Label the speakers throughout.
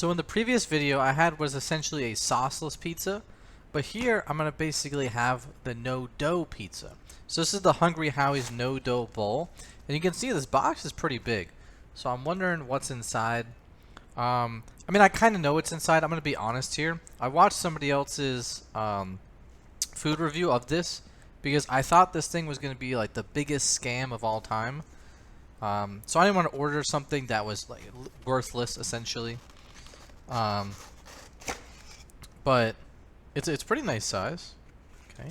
Speaker 1: So in the previous video I had was essentially a sauceless pizza, but here I'm going to basically have the no dough pizza. So this is the Hungry Howie's no dough bowl, and you can see this box is pretty big. So I'm wondering what's inside. I mean, I kind of know what's inside. I'm going to be honest here. I watched somebody else's food review of this because I thought this thing was going to be like the biggest scam of all time. So I didn't want to order something that was like worthless essentially. But it's pretty nice size. Okay.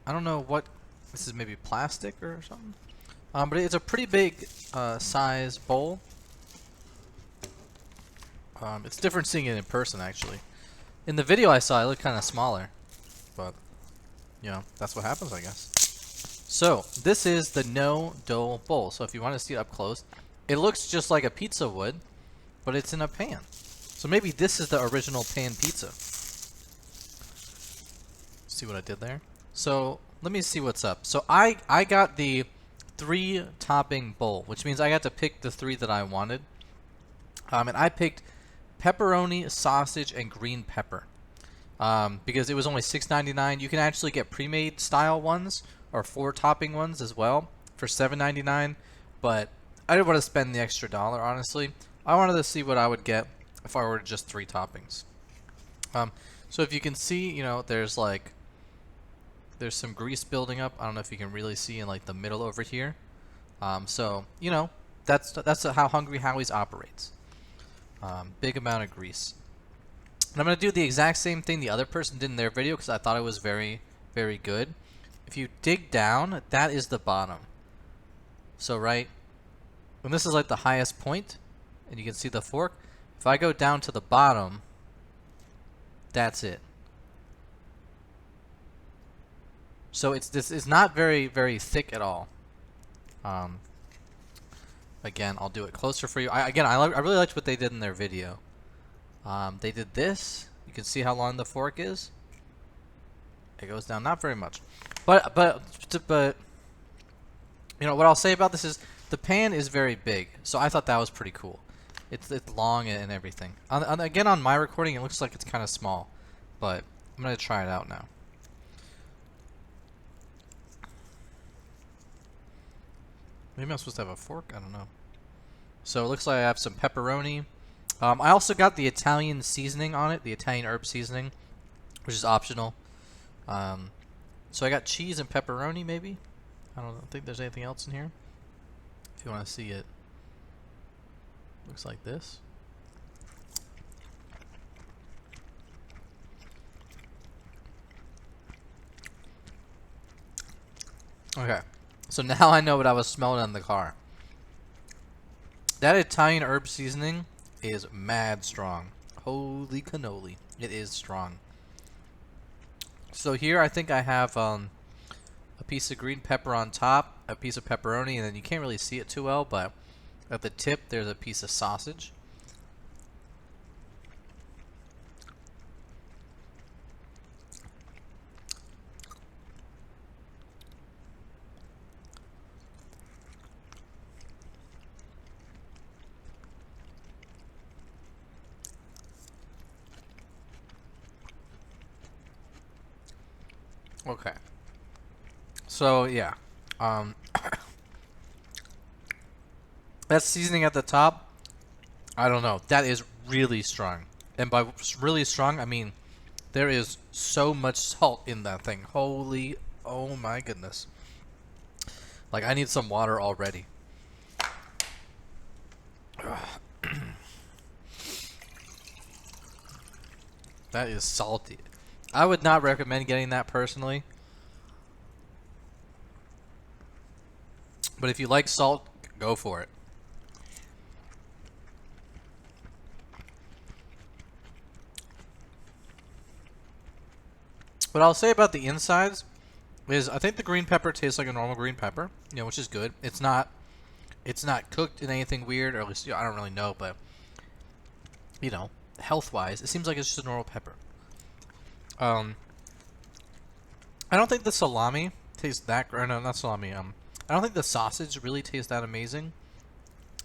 Speaker 1: I don't know what this is, maybe plastic or something. But it's a pretty big size bowl. It's different seeing it in person actually. In the video I saw it looked kind of smaller, but you know, that's what happens, I guess. So this is the no dough bowl. So if you want to see it up close, it looks just like a pizza would, but it's in a pan. So maybe this is the original pan pizza. See what I did there? So let me see what's up. So I got the 3 topping bowl, which means I got to pick the 3 that I wanted. And I picked pepperoni, sausage, and green pepper. Because it was only $6.99. You can actually get pre-made style ones or 4 topping ones as well for $7.99. But I didn't want to spend the extra dollar, honestly. I wanted to see what I would get if I ordered just 3 toppings. So if you can see, you know, there's some grease building up. I don't know if you can really see in like the middle over here. So you know, that's how Hungry Howie's operates. Big amount of grease. And I'm gonna do the exact same thing the other person did in their video because I thought it was very, very good. If you dig down, that is the bottom. So right, when this is like the highest point, and you can see the fork. If I go down to the bottom, that's it. So this is not very, very thick at all. Again, I'll do it closer for you. I really liked what they did in their video. They did this. You can see how long the fork is. It goes down not very much, but you know what I'll say about this is the pan is very big. So I thought that was pretty cool. It's long and everything. Again, on my recording, it looks like it's kind of small, but I'm gonna try it out now. Maybe I'm supposed to have a fork? I don't know. So it looks like I have some pepperoni. I also got the Italian seasoning on it, the Italian herb seasoning, which is optional. So I got cheese and pepperoni, maybe? I don't think there's anything else in here. If you want to see it. Looks like this. Okay. So now I know what I was smelling in the car. That Italian herb seasoning is mad strong. Holy cannoli. It is strong. So here I think I have a piece of green pepper on top, a piece of pepperoni, and then you can't really see it too well, but at the tip there's a piece of sausage. Okay. So yeah, that seasoning at the top, I don't know. That is really strong, and by really strong, I mean there is so much salt in that thing. Holy, oh my goodness! Like I need some water already. That is salty. I would not recommend getting that personally. But if you like salt, go for it. What I'll say about the insides is I think the green pepper tastes like a normal green pepper, you know, which is good. It's not cooked in anything weird, or at least, you know, I don't really know, but you know, health-wise, it seems like it's just a normal pepper. I don't think the salami tastes that great. No, not salami. I don't think the sausage really tastes that amazing.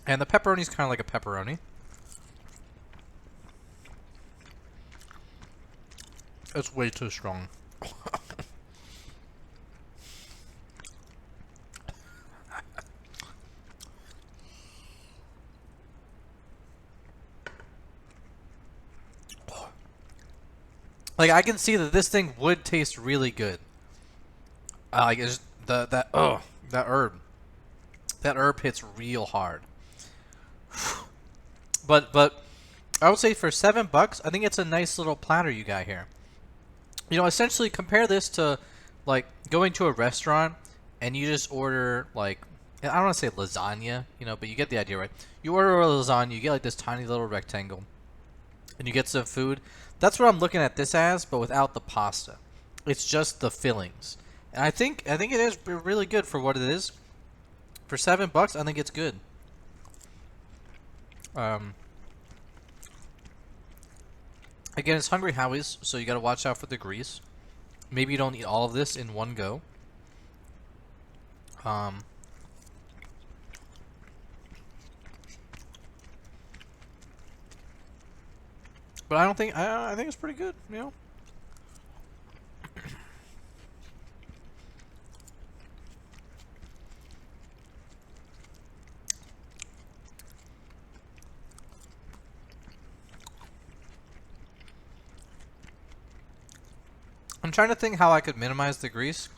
Speaker 1: And the pepperoni is kind of like a pepperoni. It's way too strong. Like I can see that this thing would taste really good. Like it's that herb. That herb hits real hard. But I would say for $7, I think it's a nice little platter you got here. You know, essentially compare this to like going to a restaurant and you just order like I don't want to say lasagna, you know, but you get the idea, right? You order a lasagna, you get like this tiny little rectangle, and you get some food. That's what I'm looking at this as, but without the pasta. It's just the fillings, and I think it is really good for what it is. For $7, I think it's good. Um, Again, it's Hungry Howie's, so you got to watch out for the grease. Maybe you don't eat all of this in one go. Um, but I don't think I think it's pretty good. You know. I'm trying to think how I could minimize the grease.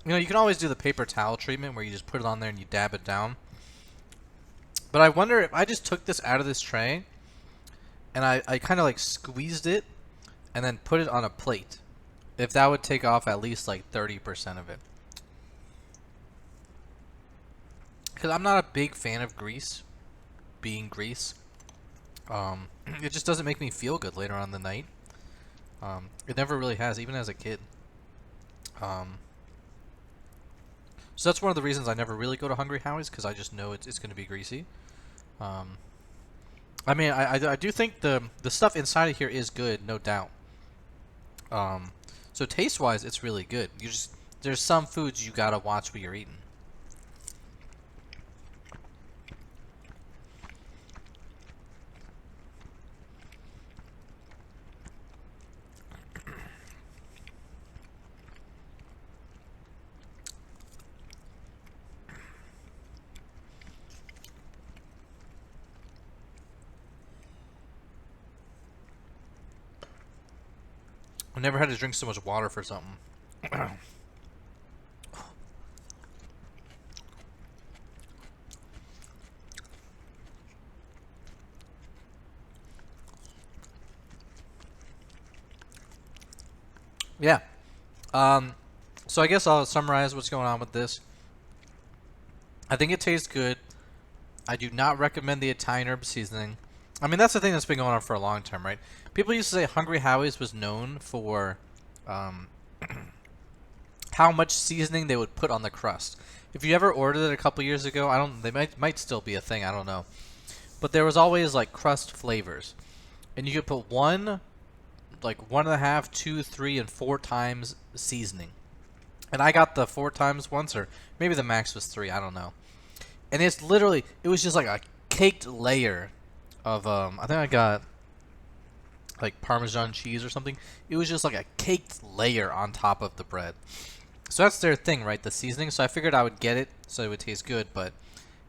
Speaker 1: You know, you can always do the paper towel treatment where you just put it on there and you dab it down. But I wonder if I just took this out of this tray and I kind of like squeezed it and then put it on a plate. If that would take off at least like 30% of it. Because I'm not a big fan of grease being grease. It just doesn't make me feel good later on in the night. It never really has, even as a kid. So that's one of the reasons I never really go to Hungry Howie's, because I just know it's going to be greasy. I mean, I do think the stuff inside of here is good, no doubt. So taste-wise, it's really good. There's some foods you gotta watch what you're eating. I've never had to drink so much water for something. Yeah. So I guess I'll summarize what's going on with this. I think it tastes good. I do not recommend the Italian herb seasoning. I mean, that's the thing that's been going on for a long time, right? People used to say Hungry Howie's was known for how much seasoning they would put on the crust. If you ever ordered it a couple years ago, I don't. They might still be a thing. I don't know. But there was always like crust flavors, and you could put like 1.5, 2, 3, and 4 times seasoning. And I got the 4 times once, or maybe the max was 3. I don't know. And it's literally, it was just like a caked layer of I think I got like Parmesan cheese or something. It was just like a caked layer on top of the bread. So that's their thing, right? The seasoning. So I figured I would get it so it would taste good, but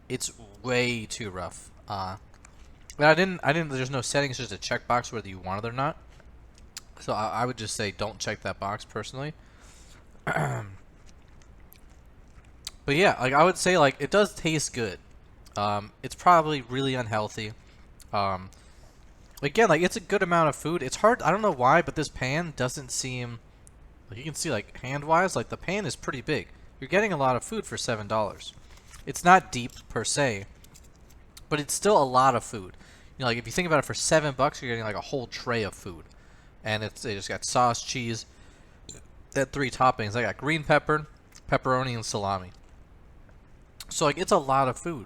Speaker 1: it's way too rough. But I didn't. There's no settings. Just a checkbox whether you want it or not. So I would just say don't check that box personally. But yeah, like I would say, like it does taste good. It's probably really unhealthy. Again, like it's a good amount of food. It's hard. I don't know why, but this pan doesn't seem. Like you can see, like hand-wise, like the pan is pretty big. You're getting a lot of food for $7. It's not deep per se, but it's still a lot of food. You know, like if you think about it, for $7, you're getting like a whole tray of food, and they just got sauce, cheese, that 3 toppings. I got green pepper, pepperoni, and salami. So like it's a lot of food.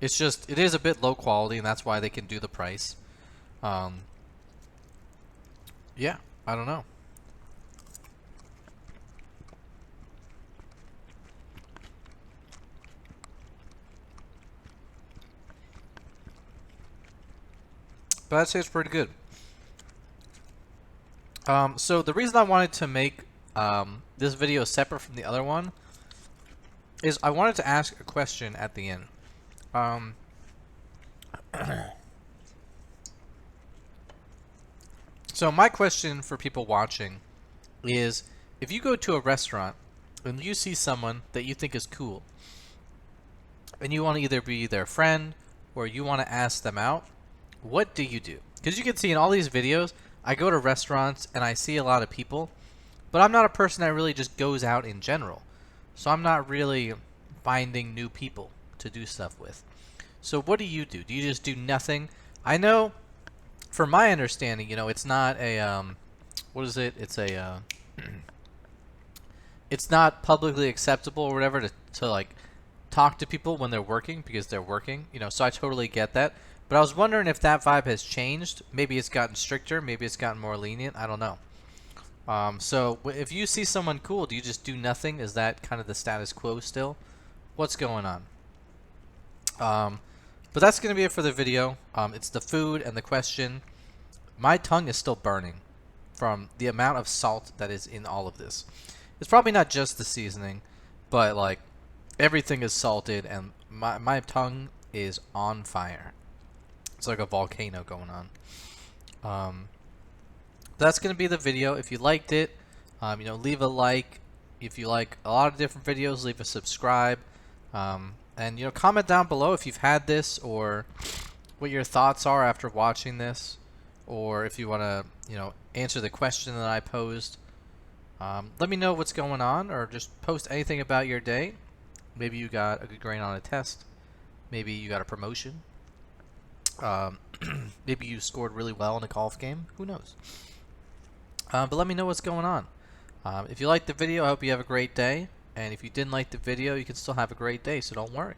Speaker 1: It's just it is a bit low quality, and that's why they can do the price. Yeah, I don't know. But I'd say it's pretty good. So the reason I wanted to make this video separate from the other one is I wanted to ask a question at the end. Um, so my question for people watching is, if you go to a restaurant and you see someone that you think is cool, and you want to either be their friend or you want to ask them out, what do you do? Because you can see in all these videos, I go to restaurants and I see a lot of people, but I'm not a person that really just goes out in general. So I'm not really finding new people to do stuff with. So what do you do? Do you just do nothing? I know, from my understanding, you know, it's not a, what is it? It's a, it's not publicly acceptable or whatever to like talk to people when they're working because they're working, you know, so I totally get that. But I was wondering if that vibe has changed. Maybe it's gotten stricter, maybe it's gotten more lenient, I don't know. So if you see someone cool, do you just do nothing? Is that kind of the status quo still? What's going on? But that's going to be it for the video. It's the food and the question. My tongue is still burning from the amount of salt that is in all of this. It's probably not just the seasoning, but like everything is salted and my tongue is on fire. It's like a volcano going on. That's going to be the video. If you liked it, you know, leave a like. If you like a lot of different videos, leave a subscribe. And, you know, comment down below if you've had this or what your thoughts are after watching this. Or if you want to, you know, answer the question that I posed. Let me know what's going on, or just post anything about your day. Maybe you got a good grade on a test. Maybe you got a promotion. Maybe you scored really well in a golf game. Who knows? But let me know what's going on. If you liked the video, I hope you have a great day. And if you didn't like the video, you can still have a great day, so don't worry.